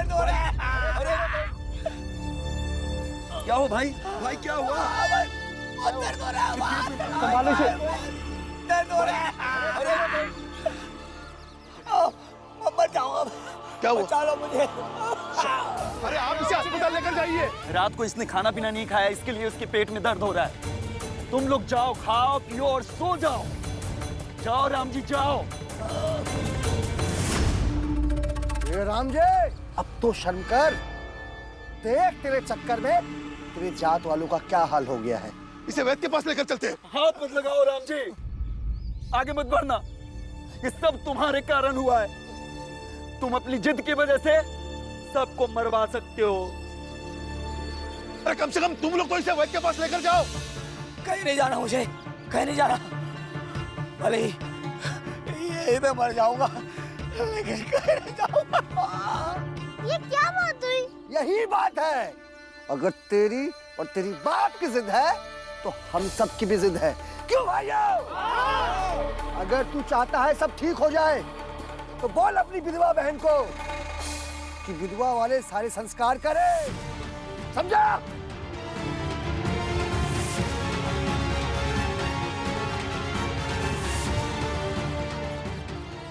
दर्द हो रहा है। अरे क्या हुआ भाई? भाई क्या हुआ? बहुत दर्द हो रहा है। संभालो इसे। दर्द हो रहा है। अरे मर जाऊंगा। क्या हुआ? बचा लो मुझे। अरे आप इसे अस्पताल लेकर जाइए। रात को इसने खाना पीना नहीं खाया, इसके लिए उसके पेट में दर्द हो रहा है। तुम लोग जाओ, खाओ पियो और सो जाओ। जाओ राम जी जाओ। ये राम जी, अब तो शर्म कर। देख तेरे चक्कर में तेरे जात वालों का क्या हाल हो गया है। इसे वैद्य के पास लेकर चलते हैं। हाथ मत लगाओ राम जी, आगे मत बढ़ना। ये सब तुम्हारे कारण हुआ है। तुम अपनी जिद की वजह से सबको मरवा सकते हो। अरे कम से कम तुम लोग तो इसे वैद्य के पास लेकर जाओ। कहीं नहीं जाना मुझे, कहीं नहीं जाना। भले ही यही मैं मर जाऊंगा, लेकिन कहीं नहीं जाऊंगा। ये क्या बात हुई? यही बात है। अगर तेरी और तेरी बाप की जिद है तो हम सब की भी जिद है। क्यों भाइयों? अगर तू चाहता है सब ठीक हो जाए तो बोल अपनी विधवा बहन को कि विधवा वाले सारे संस्कार करे। समझा?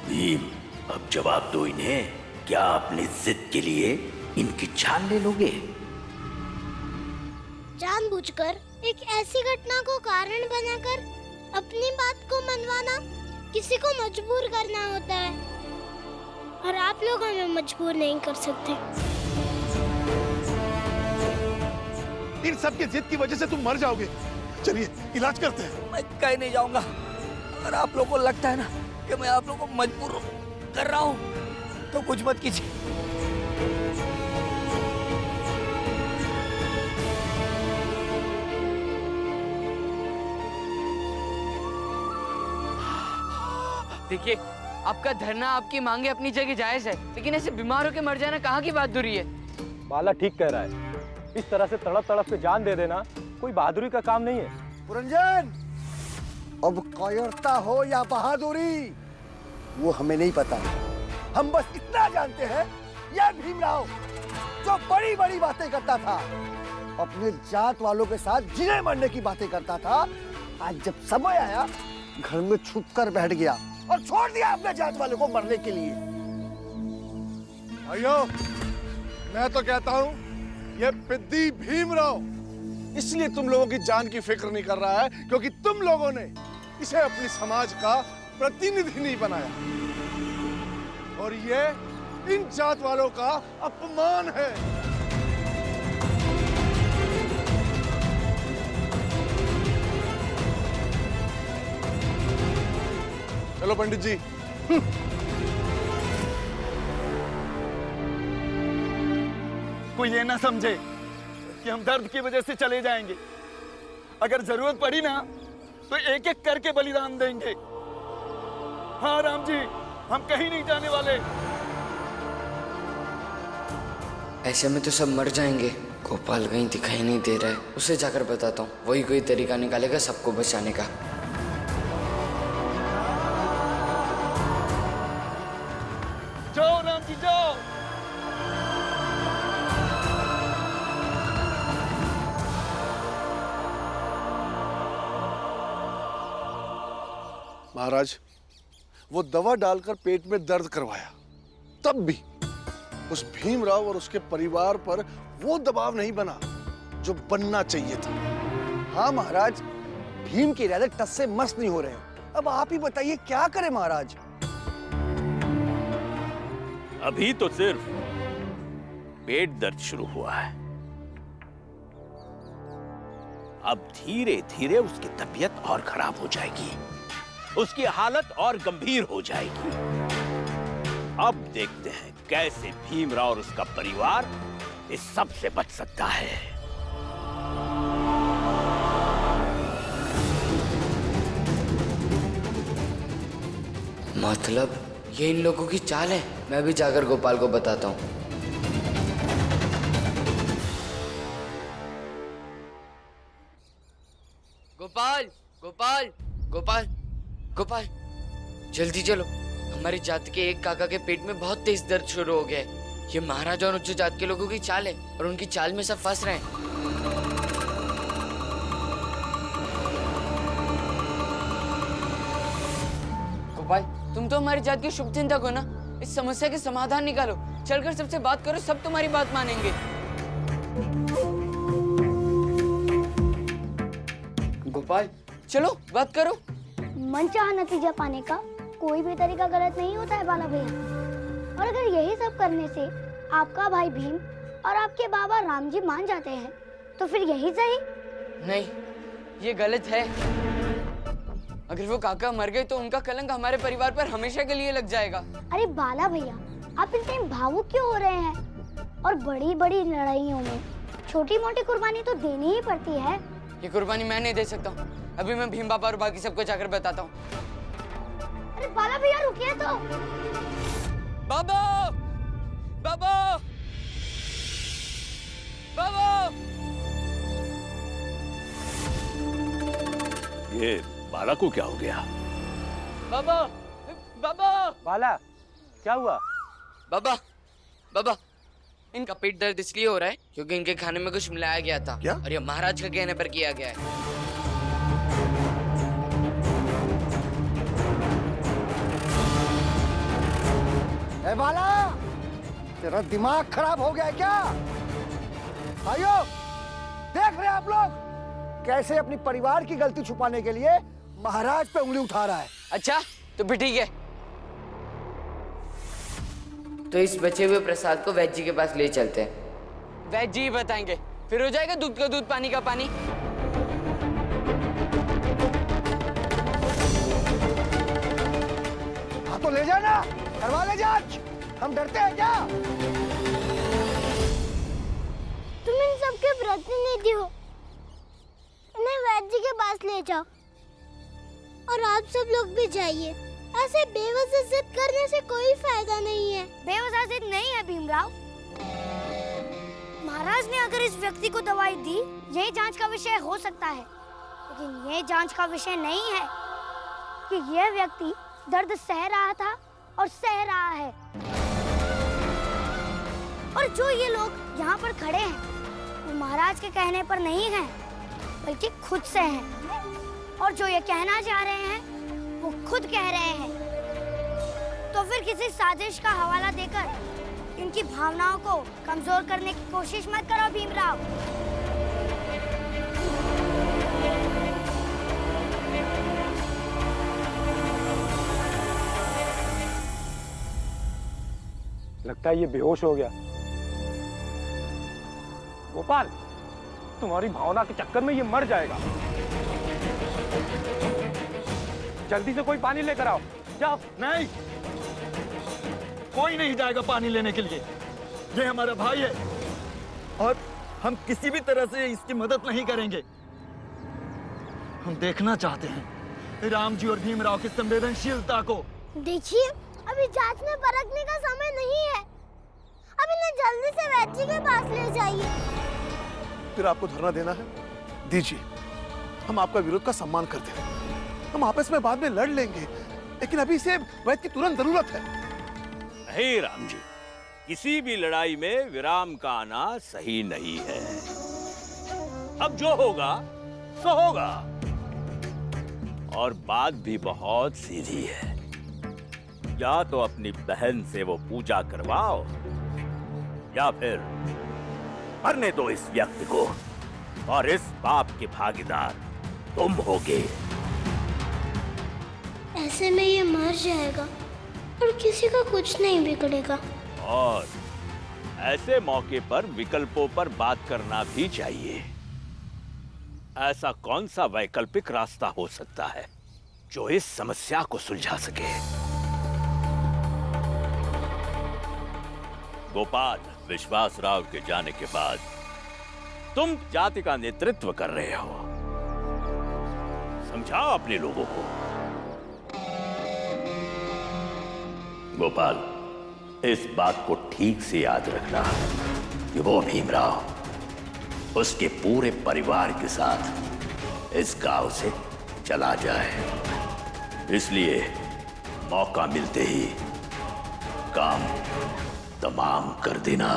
भीम, अब जवाब दो इन्हें। क्या अपनी जिद के लिए इनकी जान ले लोगे? जानबूझकर एक ऐसी घटना को कारण बनाकर अपनी बात को मनवाना किसी को मजबूर करना होता है, और आप लोग हमें मजबूर नहीं कर सकते। इन सब की जिद की वजह से तुम मर जाओगे। चलिए इलाज करते हैं। मैं कहीं नहीं जाऊंगा। अगर आप लोगों को लगता है ना कि मैं आप लोगों को मजबूर कर रहा हूँ तो कुछ मत कीजिए। देखिए, आपका धरना, आपकी मांगे अपनी जगह जायज है, लेकिन ऐसे बीमार होकर मर जाना कहाँ की बहादुरी है? बाला ठीक कह रहा है। इस तरह से तड़प तड़प के जान दे देना कोई बहादुरी का काम नहीं है। पुरंजन, अब कायरता हो या बहादुरी वो हमें नहीं पता। हम बस इतना जानते हैं, यह भीमराव जो बड़ी बड़ी बातें करता था, अपने जात वालों के साथ जीने मरने की बातें करता था, आज जब समय आया घर में छुप कर बैठ गया और छोड़ दिया अपने जात वालों को मरने के लिए। भाइयों, मैं तो कहता हूँ ये पिद्दी भीमराव इसलिए तुम लोगों की जान की फिक्र नहीं कर रहा है क्योंकि तुम लोगों ने इसे अपनी समाज का प्रतिनिधि नहीं बनाया, और ये इन जात वालों का अपमान है। चलो पंडित जी। कोई ये ना समझे कि हम दर्द की वजह से चले जाएंगे। अगर जरूरत पड़ी ना तो एक एक करके बलिदान देंगे। हाँ राम जी, हम कहीं नहीं जाने वाले। ऐसे में तो सब मर जाएंगे। गोपाल कहीं दिखाई नहीं दे रहा है, उसे जाकर बताता हूँ, वही कोई तरीका निकालेगा सबको बचाने का। जाओ राम जी जाओ। महाराज, वो दवा डालकर पेट में दर्द करवाया, तब भी उस भीमराव और उसके परिवार पर वो दबाव नहीं बना जो बनना चाहिए था। हाँ महाराज, भीम के इरादे टस से मस नहीं हो रहे। अब आप ही बताइए क्या करें महाराज। अभी तो सिर्फ पेट दर्द शुरू हुआ है, अब धीरे धीरे उसकी तबीयत और खराब हो जाएगी, उसकी हालत और गंभीर हो जाएगी। अब देखते हैं कैसे भीमराव और उसका परिवार इस सब से बच सकता है। मतलब ये इन लोगों की चाल है। मैं भी जाकर गोपाल को बताता हूँ। गोपाल, गोपाल, गोपाल, गोपाल, जल्दी चलो। हमारी जाति के एक काका के पेट में बहुत तेज दर्द शुरू हो गया है। ये महाराज और उच्च जात के लोगों की चाल है और उनकी चाल में सब फंस रहे हैं। गोपाल, तुम तो हमारी जात के शुभ चिंतक हो ना, इस समस्या के समाधान निकालो। चलकर सबसे बात करो, सब तुम्हारी बात मानेंगे। गोपाल चलो बात करो। मनचाहा नतीजा पाने का कोई भी तरीका गलत नहीं होता है बाला भैया। और अगर यही सब करने से आपका भाई भीम और आपके बाबा राम जी मान जाते हैं तो फिर यही सही। नहीं, ये गलत है। अगर वो काका मर गए तो उनका कलंक हमारे परिवार पर हमेशा के लिए लग जाएगा। अरे बाला भैया, आप इतने भावुक क्यों हो रहे हैं? और बड़ी बड़ी लड़ाइयों में छोटी मोटी कुर्बानी तो देनी ही पड़ती है। ये कुर्बानी मैं नहीं दे सकता। अभी मैं भीम बाबा और बाकी सबको जाकर बताता हूँ। अरे बाला भैया रुकिए तो। बाबा, बाबा, बाबा। ये बाला को क्या हो गया? बाबा, बाबा, बाला, क्या हुआ? बाबा, बाबा, इनका पेट दर्द इसलिए हो रहा है क्योंकि इनके खाने में कुछ मिलाया गया था। क्या? और ये महाराज के कहने पर किया गया है। ए बाला, तेरा दिमाग खराब हो गया है क्या? भाइयों, देख रहे हैं आप लोग कैसे अपनी परिवार की गलती छुपाने के लिए महाराज पे उंगली उठा रहा है। अच्छा, तो फिर ठीक है। तो इस बचे हुए प्रसाद को वैद्य जी के पास ले चलते हैं। वैद्य जी बताएंगे, फिर हो जाएगा दूध का दूध, पानी का पानी। हाँ तो ले जाना, करवा ले जांच। हम डरते हैं क्या? तुम इन सबके प्रतिनिधि हो, इन्हें वैद्य जी के पास ले जाओ। और आप सब लोग भी जाइए। ऐसे बेवजह जिद करने से कोई फायदा नहीं है। बेवजह जिद नहीं है भीमराव। महाराज ने अगर इस व्यक्ति को दवाई दी, यही जांच का विषय हो सकता है। लेकिन ये जांच का विषय नहीं है कि यह व्यक्ति दर्द सह रहा था और सह रहा है। और जो ये लोग यहाँ पर खड़े हैं, वो महाराज के कहने पर नहीं हैं, बल्कि खुद से हैं। और जो ये कहना चाह रहे हैं, वो खुद कह रहे हैं। तो फिर किसी साजिश का हवाला देकर इनकी भावनाओं को कमजोर करने की कोशिश मत करो भीमराव। लगता है ये बेहोश हो गया। गोपाल, तुम्हारी भावना के चक्कर में ये मर जाएगा। जल्दी से कोई पानी लेकर आओ, जाओ। नहीं, कोई नहीं जाएगा पानी लेने के लिए। ये हमारा भाई है और हम किसी भी तरह से इसकी मदद नहीं करेंगे। हम देखना चाहते हैं राम जी और भीमराव की संवेदनशीलता को। देखिए, अभी जांच में परखने का समय नहीं है। अब इन्हें जल्दी से वैद्य जी के पास ले जाइए। फिर आपको धरना देना है? दीजिए, हम आपका विरोध का सम्मान करते हैं। हम आपस में बाद में लड़ लेंगे, लेकिन अभी से वैद्य की तुरंत जरूरत है। नहीं राम जी, किसी भी लड़ाई में विराम का आना सही नहीं है। अब जो होगा सो होगा। और बात भी बहुत सीधी है। या तो अपनी बहन से वो पूजा करवाओ, या फिर मरने दो इस व्यक्ति को, और इस पाप के भागीदार तुम होगे। ऐसे में ये मर जाएगा और किसी का कुछ नहीं बिगड़ेगा। और ऐसे मौके पर विकल्पों पर बात करना भी चाहिए। ऐसा कौन सा वैकल्पिक रास्ता हो सकता है जो इस समस्या को सुलझा सके? गोपाल, विश्वासराव के जाने के बाद तुम जाति का नेतृत्व कर रहे हो। समझाओ अपने लोगों को। गोपाल, इस बात को ठीक से याद रखना कि वो भीमराव उसके पूरे परिवार के साथ इस गांव से चला जाए। इसलिए मौका मिलते ही काम तमाम कर देना।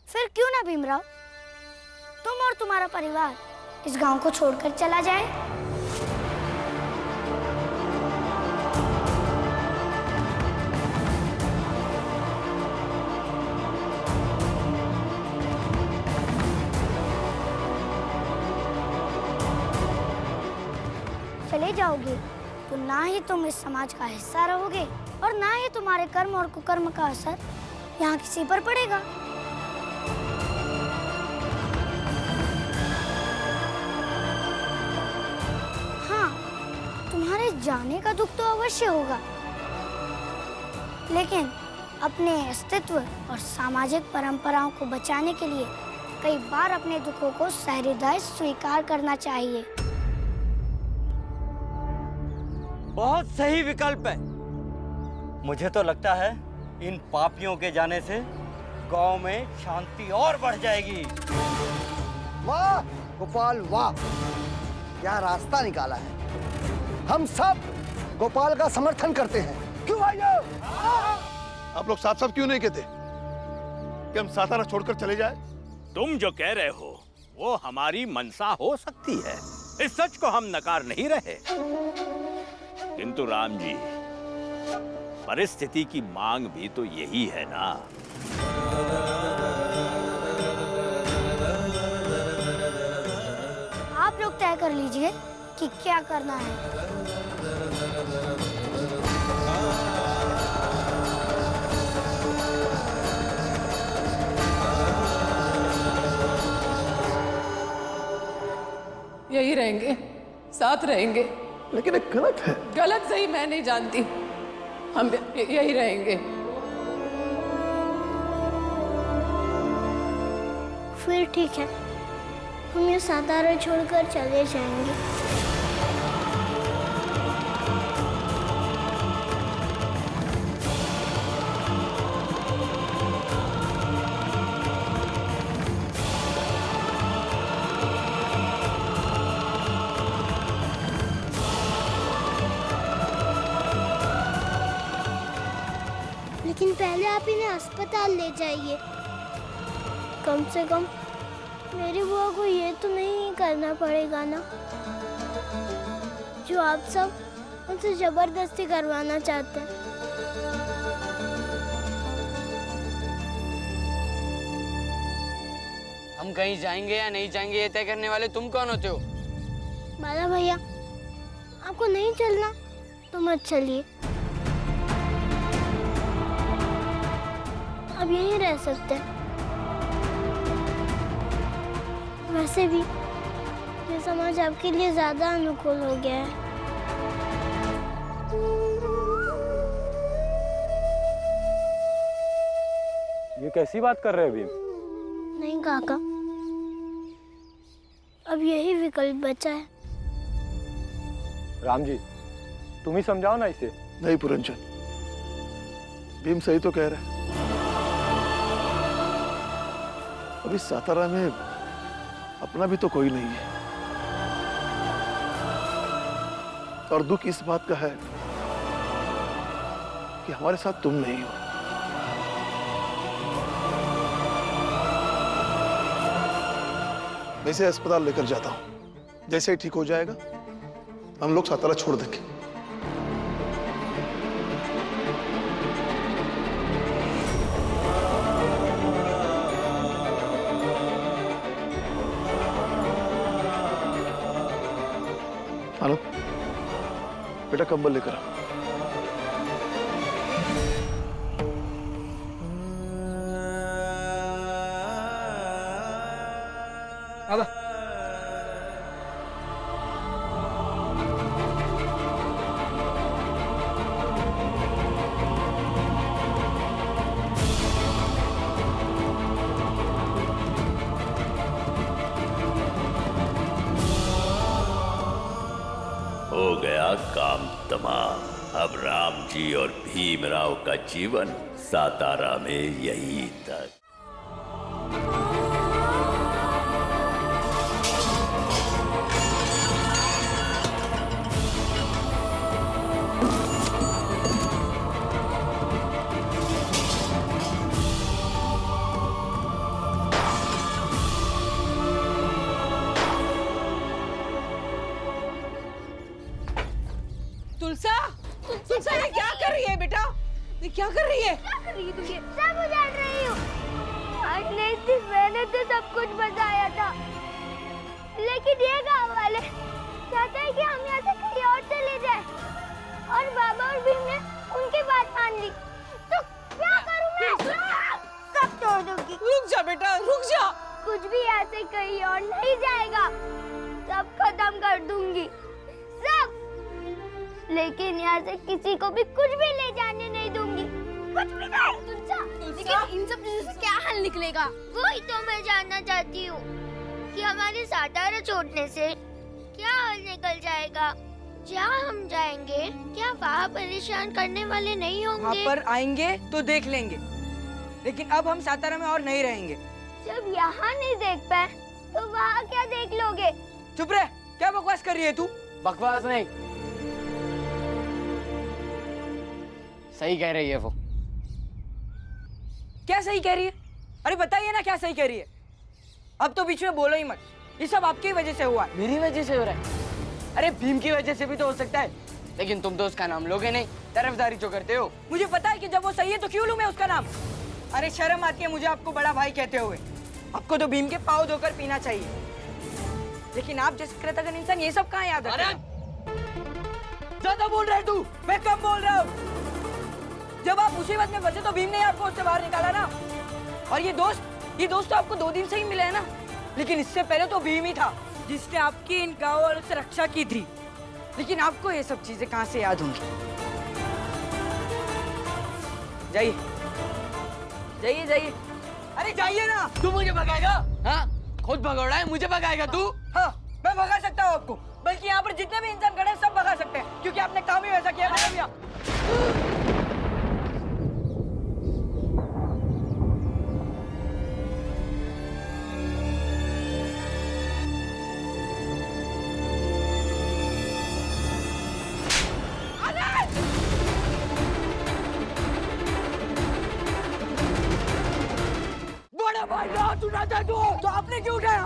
फिर क्यों ना भीमराव, तुम और तुम्हारा परिवार इस गांव को छोड़कर चला जाए। चले जाओगे तो ना ही तुम इस समाज का हिस्सा रहोगे और ना ही तुम्हारे कर्म और कुकर्म का असर यहाँ किसी पर पड़ेगा। हाँ, तुम्हारे जाने का दुख तो अवश्य होगा, लेकिन अपने अस्तित्व और सामाजिक परंपराओं को बचाने के लिए कई बार अपने दुखों को सहृदय स्वीकार करना चाहिए। बहुत सही विकल्प है। मुझे तो लगता है इन पापियों के जाने से गांव में शांति और बढ़ जाएगी। वाह गोपाल वाह, क्या रास्ता निकाला है। हम सब गोपाल का समर्थन करते हैं। क्यों भाइयों? आप लोग साफ साफ क्यों नहीं कहते कि हम सातारा छोड़कर चले जाए? तुम जो कह रहे हो वो हमारी मनसा हो सकती है, इस सच को हम नकार नहीं रहे, किंतु राम जी, परिस्थिति की मांग भी तो यही है ना। आप लोग तय कर लीजिए कि क्या करना है। यही रहेंगे, साथ रहेंगे। लेकिन एक गलत है। गलत सही मैं नहीं जानती, हम यही रहेंगे। फिर ठीक है, हम ये सातारा छोड़कर चले जाएंगे। लेकिन पहले आप इन्हें अस्पताल ले जाइए। कम से कम मेरी बुआ को ये तो नहीं करना पड़ेगा ना, जो आप सब उनसे जबरदस्ती करवाना चाहते हैं। हम कहीं जाएंगे या नहीं जाएंगे ये तय करने वाले तुम कौन होते हो? बाला भैया, आपको नहीं चलना तो मत चलिए, अब यहीं रह सकते हैं। वैसे भी ये समाज आपके लिए ज्यादा अनुकूल हो गया है। ये कैसी बात कर रहे हैं भीम? नहीं काका, अब यही विकल्प बचा है। राम जी, तुम ही समझाओ ना इसे। नहीं पुरंजन, भीम सही तो कह रहा है। अभी सातारा में अपना भी तो कोई नहीं है, और दुख इस बात का है कि हमारे साथ तुम नहीं हो। मैं इसे अस्पताल लेकर जाता हूं, जैसे ही ठीक हो जाएगा हम लोग सातारा छोड़ देंगे। आनंद, बेटा कंबल लेकर आ। हो गया काम तमाम। अब राम जी और भीमराव का जीवन सातारा में यहीं तक। तुलसा तुलसा ये क्या कर रही है बेटा? ये क्या कर रही है? सब उजाड़ रही हूँ। अगले दिन मैंने तो सब कुछ बताया था, लेकिन ये गाँव वाले चाहते हैं कि हम यहाँ से कहीं और चले जाएं। और बाबा और भीम ने उनकी बात मान ली, तो क्या करूँ मैं? सब तोड़ दूंगी। रुक जा बेटा, रुक जा। कुछ भी ऐसे कहीं और नहीं जाएगा, सब खत्म कर दूंगी, सब। लेकिन यहाँ से किसी को भी कुछ भी ले जाने नहीं दूंगी, कुछ भी नहीं। लेकिन इन सब चीजों से क्या हल निकलेगा? वही तो मैं जानना चाहती हूँ कि हमारे सातारा छोड़ने से क्या हल निकल जाएगा। जहाँ हम जाएंगे क्या वहाँ परेशान करने वाले नहीं होंगे? वहाँ पर आएंगे तो देख लेंगे, लेकिन अब हम सातारा में और नहीं रहेंगे। जब यहाँ नहीं देख पाए तो वहाँ क्या देख लोगे? चुप रह, क्या बकवास कर रही है तू? बकवास नहीं, सही कह रही है वो। क्या सही कह रही है? अरे बताइए ना क्या सही कह रही है। अब तो बीच में बोलो ही मत, ये सब आपकी वजह से हुआ है। मेरी वजह से हो रहा है? अरे भीम की वजह से भी तो हो सकता है, लेकिन तुम तो उसका नाम लोगे नहीं, तरफदारी जो करते हो। मुझे पता है कि जब वो सही है तो क्यों लूं मैं उसका नाम? अरे शर्म आती है मुझे आपको बड़ा भाई कहते हुए। आपको तो भीम के पाँव धोकर पीना चाहिए, लेकिन आप जैसे कृतज्ञ इंसान ये सब कहाँ याद रखते हैं? ज्यादा बोल रहे तू। मैं कम बोल रहा हूँ। जब आप मुसीबत में फंसे तो भीम ने आपको उससे बाहर निकाला ना। और ये दोस्त तो आपको 2 दिन से ही मिला है ना, लेकिन इससे पहले तो भीम ही था जिसने आपकी इन गाँव वालों से रक्षा की थी। लेकिन आपको ये सब चीजें कहाँ से याद होंगी? जाइए जाइए जाइए, अरे जाइए ना। तू मुझे भगाएगा? हाँ, खुद भगोड़ा है, मुझे भगाएगा तू? हाँ, मैं भगा सकता हूँ आपको, बल्कि यहाँ पर जितने भी इंसान खड़े हैं सब भगा सकते हैं, क्योंकि आपने काम ही वैसा किया है भैया। बड़ा भाई हाथ उठाता है तो आपने क्यों उठाया?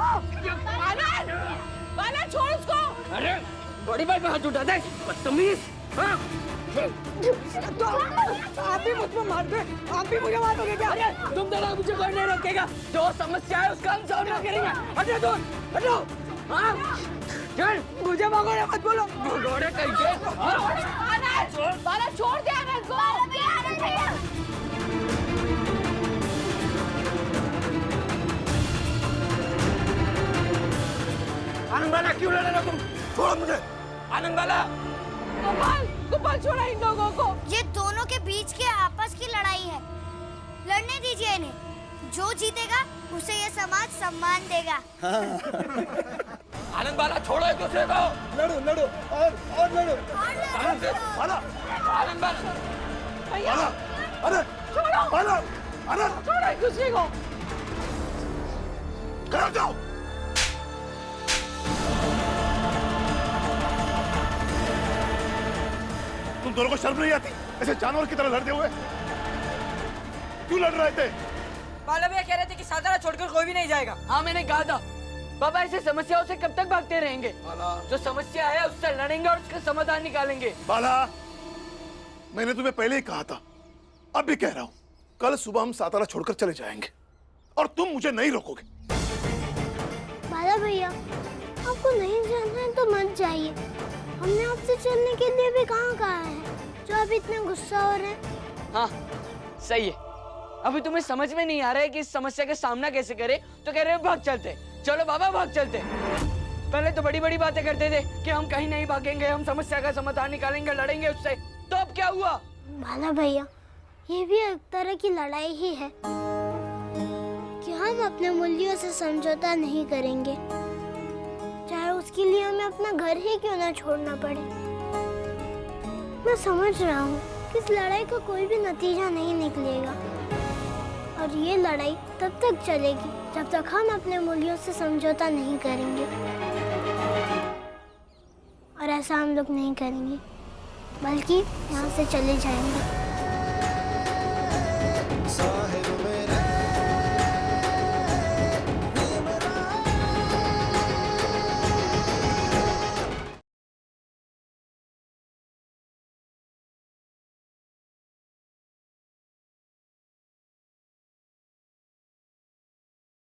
बाला छोड़ उसको। अरे बड़ी भाई पे हाथ उठा दे, बदतमीज। हाँ? तो आप भी मुझ पर मार दे, आप भी मुझे मारोगे क्या? अरे तुम दोनों मुझे कोई नहीं रोकेगा, जो समस्या है उसका हम सामना करेंगे। हटो दूर, हटो। हाँ? चल, मुझे भगोड़े मत बोलो। भगोड़े कहीं के? बाला छोड़ दे आनंद को। आनंद वाला क्यों लड़ रहे हो तुम? छोड़ो मुझे। आनंद वाला। गोपाल छोड़ा इन लोगों को। ये दोनों के बीच के आपस की लड़ाई है, लड़ने दीजिए इन्हें। जो जीतेगा उसे ये समाज सम्मान देगा। आनंद वाला छोड़ो एक दूसरे को। लड़ो लड़ो और लड़ो। आनंद वाला, आनंद वाला, वाला, अरे छोड़ो, वाला, अरे छोड़ो एक दूसरे को। खड़े जाओ। तुम दोनों को शर्म नहीं आती ऐसे जानवर की तरह लड़ते हुए? क्यों लड़ रहे थे? बाला भैया कह रहे थे कि सातारा छोड़कर कोई भी नहीं जाएगा। हाँ मैंने कहा था, बाबा ऐसे समस्याओं से कब तक भागते रहेंगे? जो समस्या है उससे लड़ेंगे और उसका समाधान निकालेंगे। बाला, मैंने तुम्हें पहले ही कहा था, अब भी कह रहा हूँ, कल सुबह हम सातारा छोड़कर चले जाएंगे और तुम मुझे नहीं रोकोगे। बाला भैया, आपको नहीं जाना है तो मत जाइए। हमने आपसे चलने के लिए भी कहा है, जो आप इतने गुस्सा हो रहे हैं। हाँ सही है। अभी तुम्हें समझ में नहीं आ रहा है कि इस समस्या का सामना कैसे करें, तो कह रहे हो भाग चलते। चलो बाबा भाग चलते। पहले तो बड़ी बड़ी बातें करते थे कि हम कहीं नहीं भागेंगे, हम समस्या का समाधान निकालेंगे, लड़ेंगे उससे। तो अब क्या हुआ? बाला भैया, ये भी एक तरह की लड़ाई ही है कि हम अपने मूल्यों से समझौता नहीं करेंगे, चाहे उसके लिए हमें अपना घर ही क्यों ना छोड़ना पड़े। मैं समझ रहा हूँ कि इस लड़ाई का कोई भी नतीजा नहीं निकलेगा, और ये लड़ाई तब तक चलेगी जब तक हम अपने मूल्यों से समझौता नहीं करेंगे। और ऐसा हम लोग नहीं करेंगे, बल्कि यहाँ से चले जाएंगे।